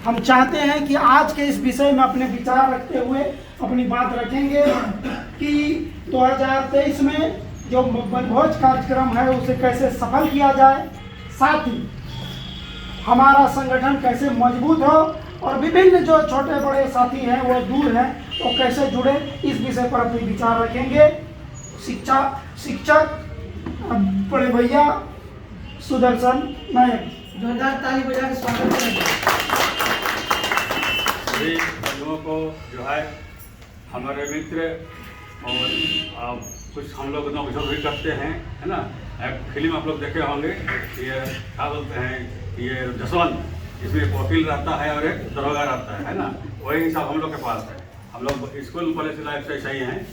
हम चाहते हैं कि आज के इस विषय में अपने विचार रखते हुए अपनी बात रखेंगे कि 2023 में जो वनभोज कार्यक्रम है उसे कैसे सफल किया जाए, साथ ही हमारा संगठन कैसे मजबूत हो और विभिन्न जो छोटे बड़े साथी हैं वो दूर हैं तो कैसे जुड़े, इस विषय पर अपने विचार रखेंगे। शिक्षक बड़े भैया सुदर्शन नायक, जोरदार ताली बजा के स्वागत करें। सभी बंधुओं को जो है हमारे मित्र और कुछ हम लोग नौकरी भी करते हैं, है ना। एक फिल्म आप लोग देखे होंगे, ये क्या बोलते हैं, ये जसवंत, इसमें एक वकील रहता है और एक दरोगा रहता है ना। वही हिसाब हम लोग के पास है। हम लोग स्कूल कॉलेज लाइफ से सही हैं,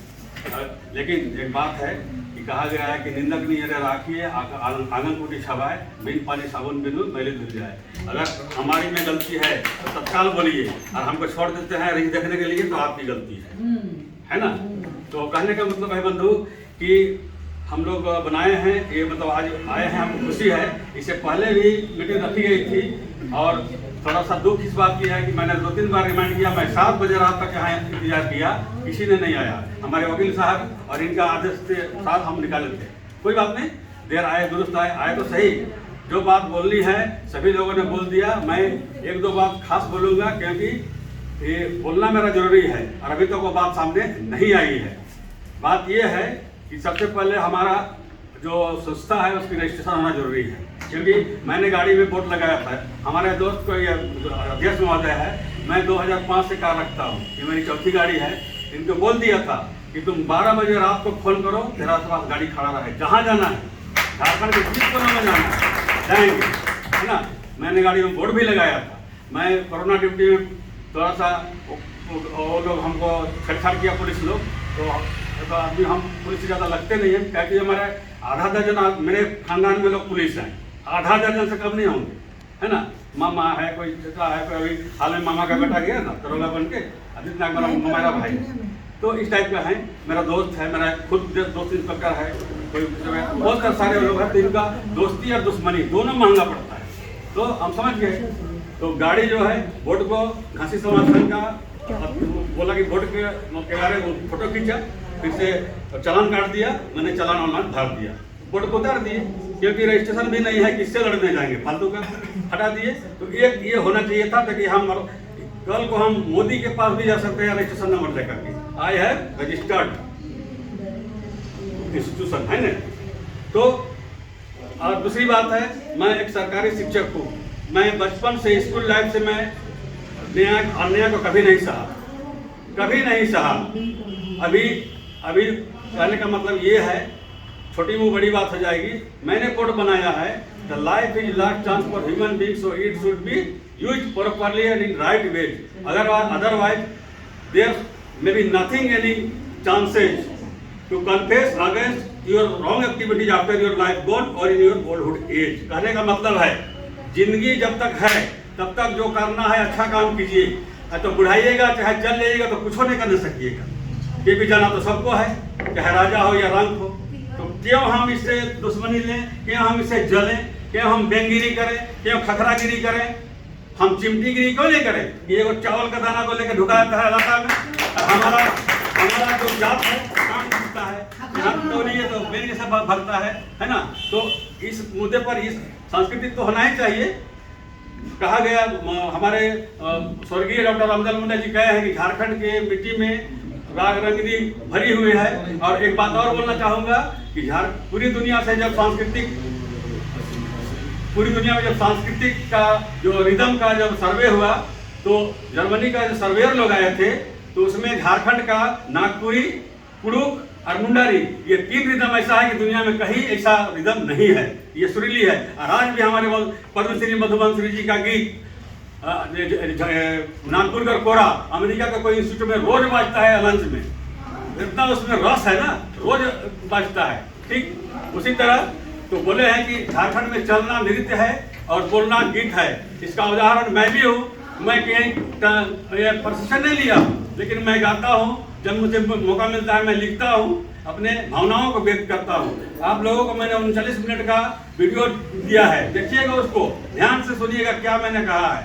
लेकिन एक बात है कि कहा गया है कि निंदक नहीं राखिए आंगन कुटी छबाए, बिन पानी साबुन बिनु मैले धुल जाए। अगर हमारी में गलती है तो तत्काल बोलिए, और हमको छोड़ देते हैं रील देखने के लिए तो आपकी गलती है ना। तो कहने का मतलब है बंधु कि हम लोग बनाए हैं ये, मतलब आज आए हैं, हमको खुशी है। इससे पहले भी मीटिंग रखी गई थी और थोड़ा सा दुख इस बात की है कि मैंने 2-3 बार रिमाइंड किया, मैं 7 बजे रात तक यहाँ इंतजार किया, किसी ने नहीं आया। हमारे वकील साहब और इनका आदेश के साथ हम निकाले थे। कोई बात नहीं, देर आए दुरुस्त आए तो सही। जो बात बोलनी है सभी लोगों ने बोल दिया। मैं 1-2 बात खास बोलूँगा क्योंकि ये बोलना मेरा जरूरी है और अभी तक वो बात सामने नहीं आई है। बात ये है कि सबसे पहले हमारा जो संस्था है उसकी रजिस्ट्रेशन होना जरूरी है, क्योंकि मैंने गाड़ी में बोर्ड लगाया था। हमारे दोस्त को ये अध्यक्ष महोदय है, मैं 2005 से कार रखता हूँ, ये मेरी चौथी गाड़ी है। इनको बोल दिया था कि तुम 12 बजे रात को फोन करो, तेरा पास गाड़ी खड़ा रहे, जहाँ जाना है, झारखंड के जिस कोने में जाना है जाएंगे, है ना। मैंने गाड़ी में बोर्ड भी लगाया था। मैं कोरोना ड्यूटी में थोड़ा सा वो लोग हमको छेड़छाड़ किया पुलिस लोग, तो अभी हम पुलिस से ज़्यादा लगते नहीं हैं, क्योंकि हमारे आधा दर्जन मेरे खानदान में लोग पुलिस हैं, आधा दर्जन से कम नहीं होंगे, है ना। मामा है, कोई चाचा है, कोई अभी हाल में मामा का बेटा गया ना दरोगा बन के, जितना मेरा भाई, तो इस टाइप का है। मेरा दोस्त है, मेरा खुद दोस्त इंस्पेक्टर है, कोई बहुत सारे लोग हैं। तो इनका दोस्ती और दुश्मनी दोनों महंगा पड़ता है, तो हम समझ गए। तो गाड़ी जो है बोर्ड को घासी समाज संघ का बोला कि बोर्ड के किनारे फोटो खींचा, फिर से चालान काट दिया, मैंने चालान ऑनलाइन भर दिया, बोर्ड को उतार दिए, क्योंकि रजिस्ट्रेशन भी नहीं है, किससे लड़ने जाएंगे, फालतू का हटा दिए। तो एक ये होना चाहिए था ताकि हम कल को हम मोदी के पास भी जा सकते हैं रजिस्ट्रेशन नंबर लेकर के, आई है रजिस्टर्ड इंस्टीट्यूशन, है ना। तो और दूसरी बात है, मैं एक सरकारी शिक्षक हूँ। मैं बचपन से स्कूल लाइफ से मैं अन्याय को कभी नहीं सहा। अभी कहने का मतलब ये है, छोटी मुँह बड़ी बात हो जाएगी। मैंने कोड बनाया है, the life is last chance for human being, so it should be used properly and in right ways. Otherwise there may be nothing any chances to confess against your wrong activities after your life gone और in your oldhood as. कहने का मतलब है जिंदगी जब तक है तब तक जो करना है अच्छा काम कीजिए, तो बुढ़ाइएगा चाहे चल जाइएगा तो कुछ नहीं कर सकिएगा। ये भी जाना तो सबको है, चाहे राजा हो या रंग हो। तो क्यों हम इससे दुश्मनी लें, क्यों हम इससे जलें, क्यों हम बेंगिरी करें, क्यों खतरागिरी करें, हम चिमटीगिरी क्यों नहीं करें। ये वो चावल का दाना को लेकर ढुकाता है इलाका में, हमारा जो जात है काम करता है, तो नहीं है तो बेंगी से भरता है ना। तो इस मुद्दे पर इस सांस्कृतिक तो होना ही चाहिए। कहा गया, हमारे स्वर्गीय डॉक्टर अमजद मुंडा जी कहे हैं कि झारखंड के मिट्टी में राग रंगनी भरी हुई है। और एक बात और बोलना चाहूँगा कि पूरी दुनिया में जब सांस्कृतिक का जो रिदम का जब सर्वे हुआ, तो जर्मनी का जो सर्वेयर लोग आए थे, तो उसमें झारखंड का नागपुरी, कुड़ुक और मुंडारी, ये 3 रिदम ऐसा है कि दुनिया में कहीं ऐसा रिदम नहीं है, ये सुरीली है। और आज भी हमारे पद्मश्री मधुबंसरी जी का गीत नागपुर का कोरा अमेरिका का कोई इंस्टीट्यूट में रोज बाजता है लंच में, इतना उसमें रस है ना, रोज बाजता है। ठीक उसी तरह तो बोले हैं कि झारखंड में चलना नृत्य है और बोलना गीत है। इसका उदाहरण मैं भी हूँ। मैं कहीं प्रशिक्षण नहीं लिया, लेकिन मैं गाता हूँ, जब मुझे मौका मिलता है मैं लिखता हूँ, अपने भावनाओं को व्यक्त करता हूँ। आप लोगों को मैंने 39 मिनट का वीडियो दिया है, देखिएगा, उसको ध्यान से सुनिएगा क्या मैंने कहा है।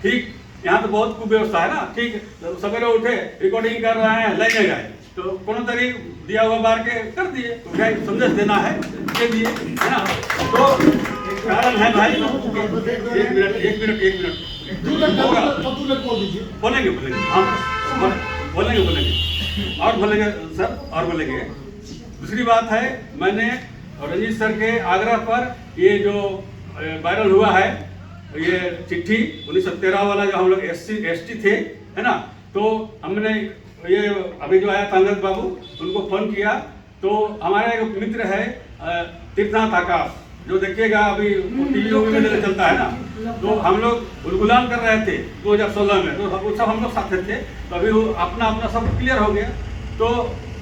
ठीक यहाँ तो बहुत कुव्यवस्था है ना, ठीक है, सवेरे उठे रिकॉर्डिंग कर रहे हैं, लेने गए तो कोनो तरीक दिया हुआ बार के कर दिए, तो क्या संदेश देना है के लिए, है ना। तो कारण है भाई, एक मिनट बोलेंगे हाँ, बोलेंगे और बोलेंगे सर, और बोलेंगे। दूसरी बात है, मैंने रंजीत सर के आग्रह पर ये जो वायरल हुआ है ये चिट्ठी 1913 वाला, जो हम लोग ST थे, है ना, तो हमने ये अभी जो आया था अंगद बाबू, उनको फोन किया, तो हमारा एक मित्र है तीर्थनाथ आकाश, जो देखिएगा अभी टीवी में चलता है ना, तो हम लोग गुलगुलान कर रहे थे 2016 में, तो वो सब हम लोग साथ थे, तो अभी वो अपना सब क्लियर हो गया, तो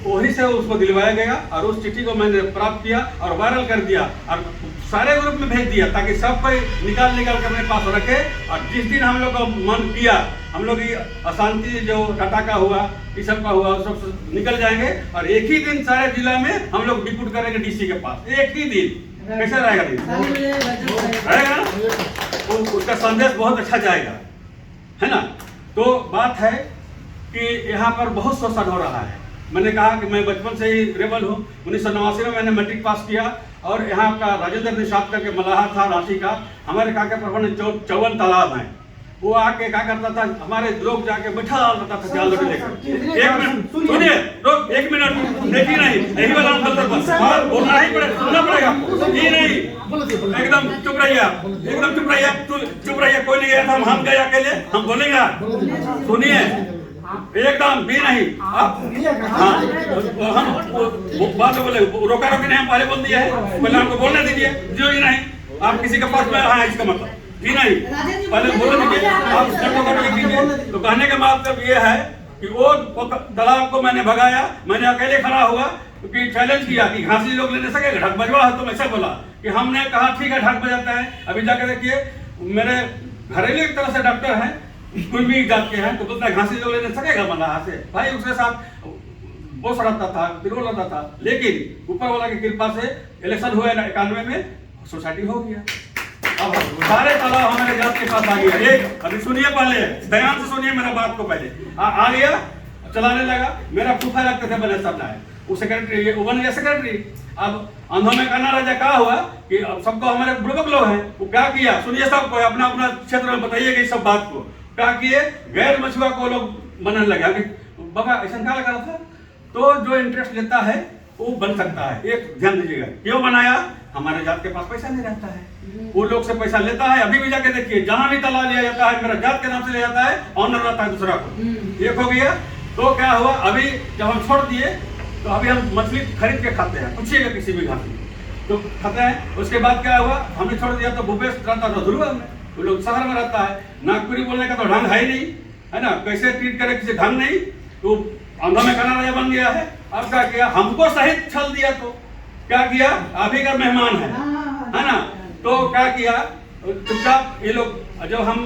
वहीं से उसको दिलवाया गया और उस चिट्ठी को मैंने प्राप्त किया और वायरल कर दिया और सारे ग्रुप में भेज दिया, ताकि सब कोई निकाल कर अपने पास रखे। और जिस दिन हम लोग को मन किया, हम लोग की अशांति जो टाटा का हुआ, इस सब का हुआ, सब निकल जाएंगे और एक ही दिन सारे जिला में हम लोग डिप्यूट करेंगे DC के पास, एक ही दिन। कैसा रहेगा दिन? रहेगा ना, तो उसका संदेश बहुत अच्छा जाएगा, है ना। तो बात है कि यहाँ पर बहुत शोषण हो रहा है। मैंने कहा कि मैं बचपन से ही रेबल हूँ। 1989 में मैंने मैट्रिक पास किया और यहाँ का राजेंद्र निषाद करके मलाहा था रांची का, हमारे काका प्रखंड में 54 तालाब हैं। वो आके क्या करता था, हमारे लोग जाके बैठा रहता था जाल लेकर। एक मिनट सुनिए, रोक, एक मिनट, देखिए नहीं, यही वाला हम बोलना ही पड़ेगा, सुनना पड़ेगा आपको। ये नहीं, एकदम चुप रहिए आप, एकदम चुप रहिए, कोई नहीं गया था, हम गए अकेले, हम बोलेंगे। सुनिए, एकदम भी नहीं आप, हाँ, हम बात बोले, रोका रोकी नहीं, हम पहले बोल दिया है, पहले हमको बोलने दीजिए। जो ही नहीं, आप किसी के पास में, हाँ, इसका मतलब जी नहीं, पहले बोल दीजिए, आप कीजिए। तो कहने का मतलब ये है कि वो तालाब को मैंने भगाया, मैंने अकेले खड़ा हुआ, क्योंकि चैलेंज किया कि घासी लोग ले नहीं सकेगा, ढक बजवा है, तो ऐसा बोला कि हमने कहा ठीक है ढक बजाता है। अभी जाकर देखिए, मेरे घरेलू एक तरह से डॉक्टर हैं, कोई भी जात के हैं, तो बोलता है घासी लोग ले नहीं सकेगा मलाहा से। भाई उसके साथ बोस रहता था, विरोध रहता था, लेकिन ऊपर वाला की कृपा से इलेक्शन हुआ 91 में, सोसाइटी हो गया। अब सारे तालाब हमारे जात के पास आ गया। एक अभी सुनिए, पहले ध्यान से सुनिए मेरा बात को, पहले आ गया, चलाने लगा। मेरा फूफा लगते थे बने सब लाए, वो सेक्रेटरी, वो बन गया सेक्रेटरी। अब अंधों में करना राजा क्या हुआ कि अब सबको हमारे बुड़बक लोग हैं, वो क्या किया, सुनिए सबको, अपना अपना क्षेत्र में बताइएगा इस सब बात को। क्या किए, गैर मछुआ को लोग बनने लगे। बाबा ऐसा क्या लगा था, तो जो इंटरेस्ट लेता है वो बन सकता है। एक ध्यान दीजिएगा, क्यों बनाया, हमारे जात के पास पैसा नहीं रहता है, वो लोग से पैसा लेता है। अभी भी जाके देखिए, जहां भी तालाब लिया जाता है, मेरा जात के नाम से लिया जाता है, ऑनर रहता है दूसरा को। एक हो गया। तो क्या हुआ, अभी जब हम छोड़ दिए, तो अभी हम मछली खरीद के खाते हैं, पूछिएगा किसी भी घाटी तो खाते हैं। उसके बाद क्या हुआ, हमने छोड़ दिया, तो भूपेश रहता था ध्रुव में, वो लोग शहर में रहता है। नागपुरी बोलने का तो ढंग है ही नहीं, है ना, कैसे ट्रीट करे किसी ढंग नहीं, तो अंधा में खाना राजा बन गया है। अब क्या किया, हमको सहित छल दिया, तो क्या किया, आप ही का मेहमान है ना, तो क्या किया, चुपचाप ये लोग, जो हम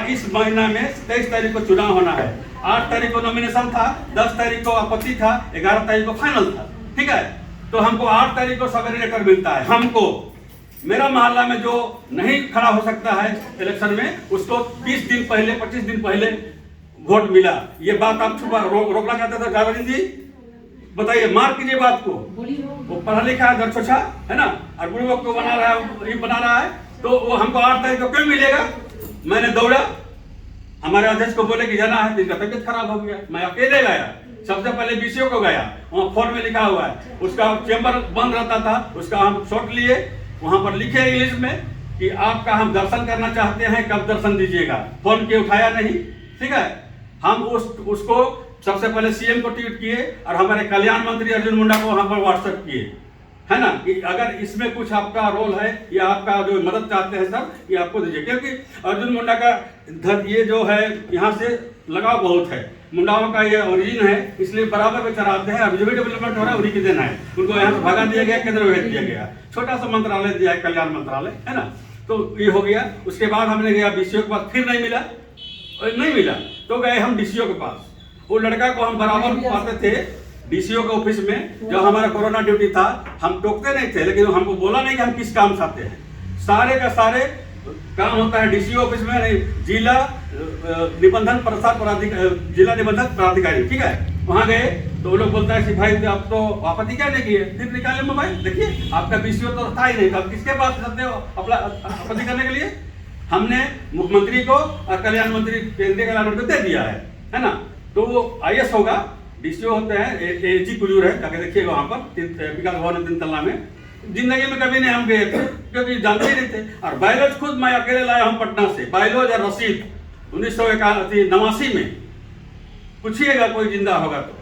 इस महीना में 23 तारीख को चुनाव होना है, 8 तारीख को नॉमिनेशन था, 10 तारीख को आपत्ति था, 11 तारीख को फाइनल था, ठीक है। तो हमको 8 तारीख को सवेरे लेटर मिलता है। हमको, मेरा मोहल्ला में जो नहीं खड़ा हो सकता है इलेक्शन में, उसको 20 दिन पहले, 25 दिन पहले वोट मिला। ये बात आप छुपा रोकना चाहते थे गावरिन जी, बताइए, मार कीजिए बात को। वो पढ़ा लिखा है, घर छोछा है ना, और बुढ़ियों को बना रहा है, तो वो हमको 8 तारीख को क्यों मिलेगा। मैंने दौड़ा, हमारे अध्यक्ष को बोले कि जाना है, जिसका तबियत खराब हो गया, मैं अकेले गया। सबसे पहले BCO को गया, वहाँ फोन में लिखा हुआ है, उसका चेंबर बंद रहता था, उसका हम शॉट लिए, वहां पर लिखे इंग्लिश में कि आपका हम दर्शन करना चाहते हैं, कब दर्शन दीजिएगा। फोन के उठाया नहीं, ठीक है। हम उसको सबसे पहले CM को ट्वीट किए और हमारे कल्याण मंत्री अर्जुन मुंडा को वहां पर व्हाट्सएप किए, है ना, कि अगर इसमें कुछ आपका रोल है या आपका जो मदद चाहते हैं सर, ये आपको दीजिए। क्योंकि अर्जुन मुंडा का ये जो है, यहाँ से लगाव बहुत है, मुंडाओं का ये ओरिजिन है, इसलिए बराबर में चराते हैं। अब जो भी डेवलपमेंट हो रहा है उन्हीं की देना है, उनको यहाँ से भगा दिया गया, केंद्र में भेज दिया गया, छोटा सा मंत्रालय दिया है, कल्याण मंत्रालय, है ना। तो ये हो गया। उसके बाद हमने गया BCO के पास, फिर नहीं मिला, तो गए हम DCO के पास। वो लड़का को हम बराबर पाते थे DCO के ऑफिस में, जब हमारा कोरोना ड्यूटी था, हम टोकते नहीं थे, लेकिन हमको बोला नहीं कि हम किस काम से आते हैं। सारे का सारे काम होता है डीसी ऑफिस में, नहीं जिला निबंधन प्रसार पदाधिकारी, जिला निबंधन पदाधिकारी, ठीक है। वहाँ गए तो वो लोग बोलता है कि भाई आप तो आपत्ति क्या नहीं किए, फिर निकाले मोबाइल, देखिए आपका बीसीओ तो था ही नहीं, अब किसके पास सकते हो अपना आपत्ति करने के लिए। हमने मुख्यमंत्री को और कल्याण मंत्री, केंद्रीय कल्याण मंत्री को दे दिया है ना। तो वो IS होगा, डीसीओ होते हैं, AG कुलूर है, जाके देखिएगा वहाँ पर विकास भवन 3 तल्ला में। जिंदगी में कभी नहीं हम गए थे, क्योंकि जानते ही नहीं थे। और बायोलॉज खुद मैं अकेले लाया हूँ पटना से, बायोलॉज और रसीद 1989 में। पूछिएगा कोई जिंदा होगा तो,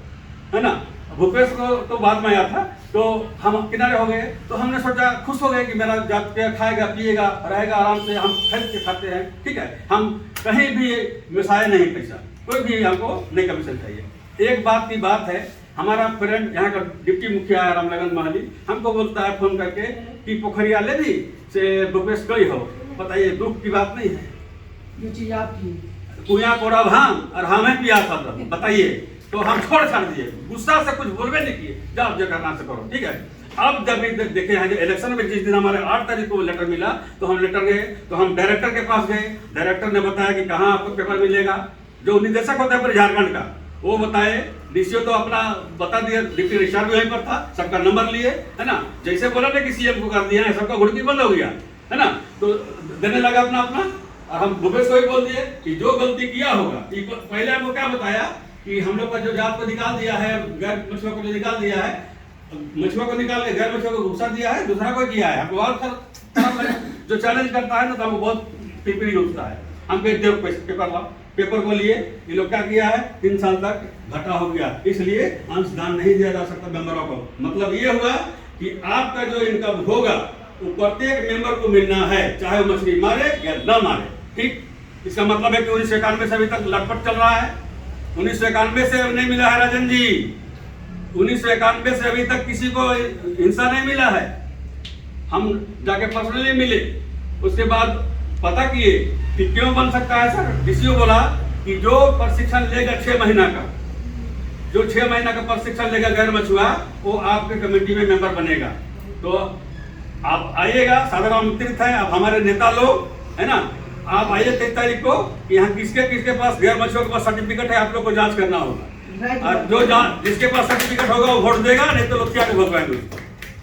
है ना। भूपेश को तो बाद में आया था, तो हम किनारे हो गए। तो हमने सोचा, खुश हो गए कि मेरा जाके खाएगा पिएगा रहेगा आराम से, हम खरीद के खाते हैं, ठीक है। हम कहीं भी मिसाए नहीं पैसा, कोई भी हमको नहीं कमीशन चाहिए। एक बात की बात है, हमारा फ्रेंड यहाँ का डिप्टी मुखिया है रामलगन महली, हमको बोलता है फोन करके कि पोखरिया ले दी से भूपेश गई हो, बताइए दुख की बात नहीं है। ये चीज आपकी कुया कोड़ा भांग और हमें पिया था, बताइए। तो हम छोड़ दिए, गुस्सा से कुछ बोलवे नहीं किए, जाओ जो करना से करो, ठीक है। अब जब देखे हैं इलेक्शन में, जिस दिन हमारे 8 तारीख को लेटर मिला, तो हम लेटर गए, तो हम डायरेक्टर के पास गए। डायरेक्टर ने बताया कि कहाँ आपको पेपर मिलेगा। जो निदेशक होता है पर झारखंड का, वो बताए। डीसीओ तो अपना बता दिया, डिप्टी रजिस्ट्रार भी वहीं पर था, सबका नंबर लिए, है ना। जैसे बोला ना कि CM को कर दिया है, सबका घुड़की बंद हो गया, है ना। तो देने लगा अपना अपना, और हम भूपेश को ही बोल दिए कि जो गलती किया होगा। पहले हमको क्या बताया कि हम लोग का जो जात को निकाल दिया है, गैर मछुआ को जो निकाल दिया है, मछुआ को निकाल के गैर मछुआ को घुसा दिया है, दूसरा कोई किया है। हमको और खराब लगा। जो चैलेंज करता है ना, तो हमको बहुत पिपड़ी उठता है। हम पेपर लाओ, पेपर को लिए ये लोग क्या किया है, 3 साल तक घटा हो गया, इसलिए अंशदान नहीं दिया जा सकता मेंबरों को। मतलब ये हुआ कि आपका जो इनकम होगा वो प्रत्येक मेंबर को मिलना है, चाहे वो मछली मारे या न मारे, ठीक। इसका मतलब है कि 1991 से अभी तक लटपट चल रहा है। 1991 से नहीं मिला है राजन जी, 1991 से अभी तक किसी को हिंसा नहीं मिला है। हम जाके पर्सनली मिले, उसके बाद पता किए कि क्यों बन सकता है सर। डीसीओ बोला कि जो प्रशिक्षण लेगा 6 महीना का, जो 6 महीना का प्रशिक्षण लेगा गैर मछुआ, वो आपके कमेटी में मेंबर बनेगा। तो आप आइएगा, साधारण आमंत्रित है। आप हमारे नेता लोग, है ना, आप आइए 23 तारीख को। यहाँ किसके किसके पास गैर मछुआ के पास सर्टिफिकेट है, आप लोग को जांच करना होगा। और जो जिसके पास सर्टिफिकेट होगा वो वोट देगा, नहीं तो लोग क्या भगवाएंगे,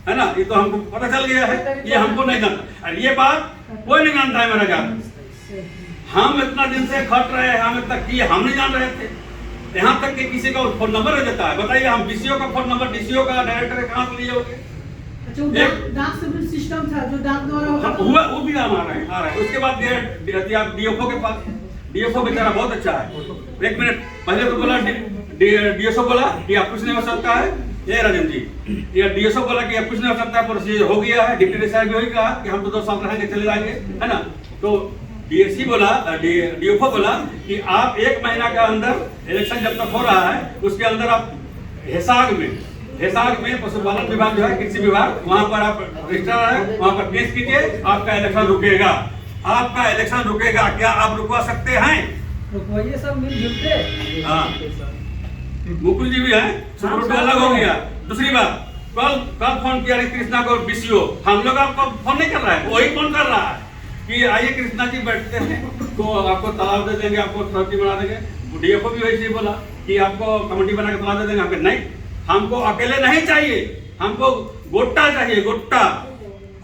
है ना। ये तो हमको पता चल गया है, ये हमको नहीं जानता। और ये बात कोई नहीं जानता है मेरा जान। हम इतना दिन से खट रहे हैं, हम इतना किए, हम नहीं जान रहे थे। यहाँ तक कि किसी का फोन नंबर हो जाता है। बताइए, हम डीसीओ का फोन नंबर, डीसीओ का डायरेक्टर कहाँ से लिए होंगे। डाक से सिस्टम था जो डाक द्वारा हुआ, वो भी आ रहा है। उसके बाद DFO के पास, DFO बेचारा बहुत अच्छा है। 1 मिनट पहले तो बोला DSO बोला कि आप कुछ नहीं हो सकता है, ये राजन जी, ये DSO बोला कि अब कुछ नहीं हो सकता, प्रोसीजर हो गया है। डिप्टी साहब भी वही कहा कि हम तो 2 साल रहेंगे, चले जाएंगे, है ना। तो DSC बोला, DFO बोला कि आप 1 महीना के अंदर इलेक्शन जब तक हो रहा है, उसके अंदर आप हेसाग में पशुपालन विभाग जो है, कृषि विभाग, वहां पर आप रजिस्ट्रार है, वहां पर केस कीजिए, आपका इलेक्शन रुकेगा। आपका इलेक्शन रुकेगा। क्या आप रुकवा सकते हैं? रुकवाइए, सब मिलजुल के। हाँ, मुकुल जी भी है, सुप्रीम अलग हो गया। दूसरी बात, कल फोन किया कृष्णा को BCO, हम लोग आपको फोन नहीं कर रहा है, वही फोन कर रहा है कि आइए कृष्णा जी बैठते हैं, तो आपको तालाब दे देंगे, आपको समिति बना देंगे। DFO भी वैसे ही बोला कि आपको कमेटी बना के तालाब दे देंगे। हमको नहीं, हमको अकेले नहीं चाहिए, हमको गोट्टा चाहिए, गोट्टा।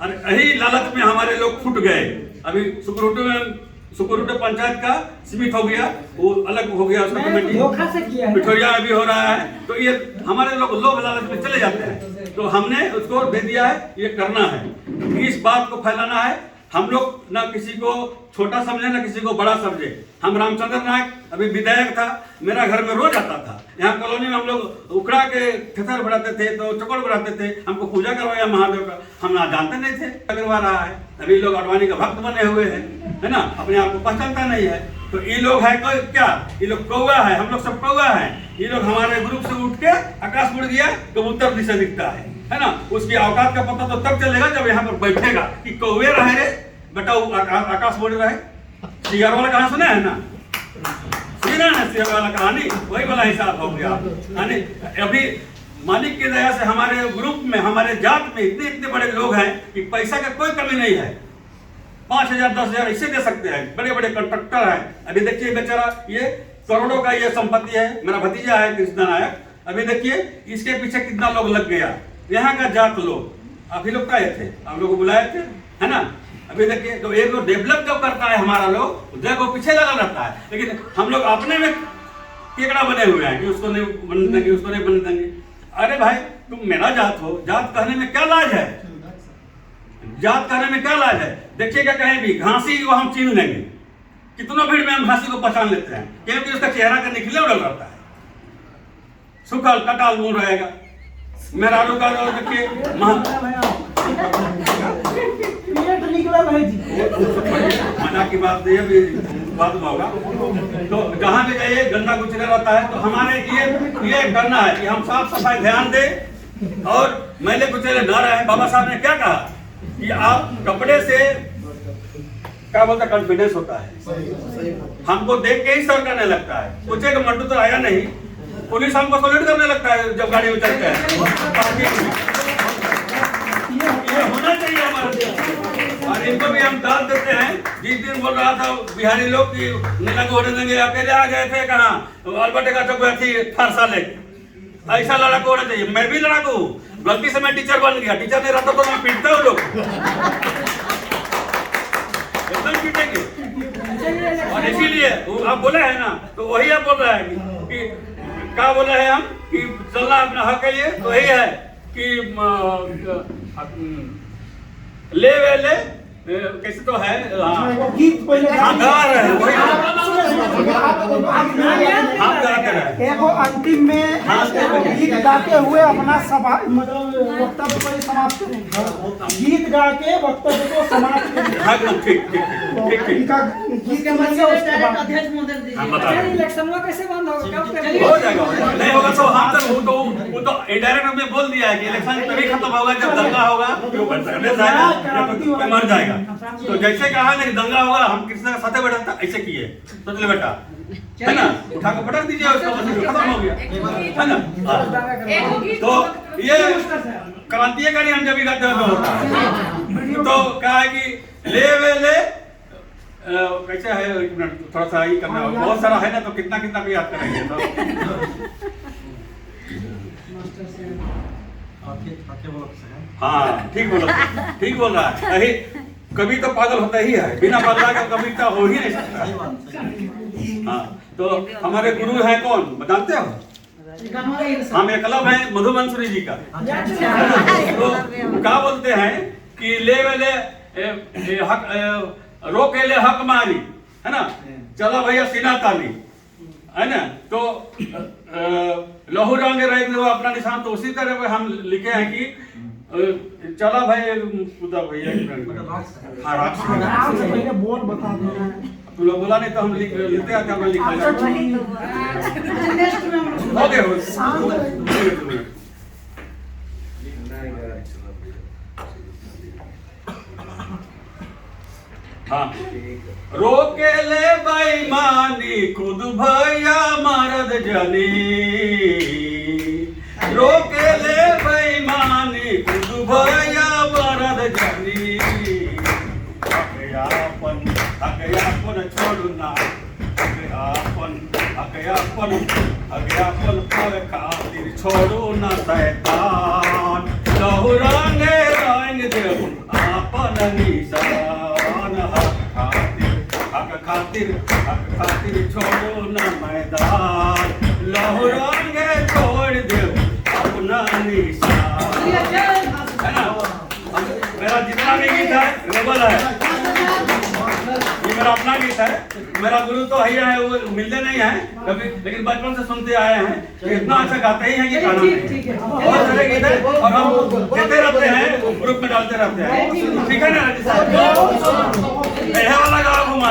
और यही लालच में हमारे लोग फूट गए। अभी सुकुरुटो पंचायत का सीमित हो गया, वो अलग हो गया, उसका कमेटी धोखा से किया है। पिठोरिया में भी हो रहा है। तो ये हमारे लोग लोभ लालच में चले जाते हैं, तो हमने उसको दे दिया है, ये करना है, इस बात को फैलाना है। हम लोग ना किसी को छोटा समझे ना किसी को बड़ा समझे। हम रामचंद्र नायक अभी विधायक था, मेरा घर में रोज आता था। यहाँ कॉलोनी में हम लोग उखड़ा के ठेसर बढ़ाते थे, तो चकोड़ बढ़ाते थे, हमको पूजा करवाया महादेव का, हम ना जानते नहीं थे करवा रहा है। अभी लोग अडवाणी का भक्त बने हुए हैं, है ना, अपने आप को पहचानता नहीं है। तो ये लोग है क्या, ये लोग कौवा है, हम लोग सब कौवा है। ये लोग हमारे ग्रुप से उठ के आकाश उड़ गया तो उत्तर दिशा दिखता है ना। उसकी औकात का पता तो तब चलेगा जब यहाँ पर बैठेगा कि कौवे रहे रे बेटा, आकाश बोल रहा है। सियार वाला कहानी सुना है ना, सुना है सियार वाला कहानी, वही वाला हिसाब हो गया। अभी मालिक की दया से हमारे ग्रुप में, हमारे जात में इतने बड़े लोग हैं कि पैसा का कोई कमी नहीं है। 5,000 10,000 इससे दे सकते हैं, बड़े बड़े कंट्रक्टर हैं। अभी देखिए बेचारा ये करोड़ों का ये संपत्ति है, मेरा भतीजा है कृष्ण नायक। अभी देखिए इसके पीछे कितना लोग लग गया, यहाँ का जात लोग आप ही लोग का थे, आप लोग को बुलाए थे, है ना। अभी देखिए तो एक लोग डेवलप जब करता है हमारा लोग देखो पीछे लगा रहता है, लेकिन हम लोग अपने में केकड़ा बने हुए हैं कि उसको नहीं बन देंगे, उसको नहीं बन देंगे। अरे भाई तुम मेरा जात हो, जात कहने में क्या लाज है, जात कहने में क्या लाज है। देखिएगा कहीं भी घासी को हम चिन्ह लेंगे, कितनों भीड़ में हम घासी को पहचान लेते हैं, क्योंकि उसका चेहरा का निकले उड़ल रहता है, सुखल कटाल मुंह रहेगा। मेरा रुका देखिए मना की बात नहीं है, बात होगा तो जहाँ भी जाइए गंदा गुजरा रहता है। तो हमारे ये करना है कि हम साफ सफाई ध्यान दें और मैले कुचले न रहे। बाबा साहब ने क्या कहा कि आप कपड़े से क्या बोलता कॉन्फिडेंस होता है, हमको देख के ही सर करने लगता है। पूछे कि मट्टू तो आया नहीं, पुलिस हमको सल्यूट करने लगता है जब गाड़ी में चलते हैं। ये होना चाहिए हमारे देश। और इनको भी हम दाद देते हैं। जिस दिन बोल रहा था बिहारी लोग कि नीला को होने देंगे, अकेले आ गए थे कहाँ अल्बर्ट का चौक थी फरसा लेके, ऐसा लड़ाकू होना चाहिए। मैं भी लड़ाकू, गलती से मैं टीचर बन गया, टीचर नहीं रहता तो मैं पीटता हूँ लोग, एकदम पीटेंगे। और इसीलिए आप बोले हैं ना, तो वही आप बोल रहे हैं कि क्या बोले हैं हम कि चलना अपना हक है। ये तो यही है कि ले वे ले कैसे तो है गीत पहले एगो अंतिम में गीत गाते हुए अपना सभा मतलब वक्तव्य को समाप्त करेंगे। गीत गा के वक्तव्य को समाप्त करेंगे। गीत के मंच अध्यक्ष महोदय दीजिए। इलेक्शन कैसे बंद होगा, हो जाएगा, नहीं होगा तो हम तो वो तो इनडायरेक्ट में बोल दिया है कि इलेक्शन तभी खत्म होगा जब दंगा होगा, मर जाएगा। तो जैसे कहा ना कि दंगा होगा हम किसी के साथ बैठा ऐसे किए, सोच ले बेटा, है ना, उठा के पटक दीजिए उसको, खत्म हो गया, है ना। तो ये क्रांतिकारी हम जब भी गाते हैं तो होता है। तो क्या है कि ले वे ले कैसे है, थोड़ा सा ही करना होगा, बहुत सारा है ना, तो कितना कितना भी याद करेंगे तो हाँ ठीक बोल रहा है। यही कभी तो पागल होता ही है, बिना बदला के कभी तो हो ही नहीं सकता। हाँ तो हमारे गुरु हैं कौन जानते हो? हम एक क्लब है मधुमंसूरी जी का। तो क्या बोलते हैं कि ले वेले रोके ले हक मारी, है ना, चलो भैया सीना ताली, है ना। तो लहू रंग रहे वो अपना निशान, तो उसी तरह हम लिखे हैं कि चला भाई भैया बोल बता देना है। तू लोग बोला नहीं तो हम लिखते हैं, क्या लिखा हाँ रोके ले बेईमानी खुद भैया मरद जनी, रोके ले बेईमानी खुद भैया मरद जनी। अगयापन छोड़ू ना, अगयापन पर खातिर छोड़ू ना शैतान, लहू रंगे रंग देव आपन निशान। हक खातिर छोड़ो न मैदान, लहू रंगे छोड़ दो अपना निशान, है ना। मेरा जितना भी गीत है रेबल है, ये मेरा अपना गीत है। मेरा गुरु तो भैया है, वो मिलते नहीं है कभी, लेकिन बचपन से सुनते आए हैं। इतना अच्छा गाते ही हैं कि गाना नहीं, बहुत सारे गीत है और हम देते रहते हैं, ग्रुप में डालते रहते हैं, ठीक है ना। वाला गाँव घुमा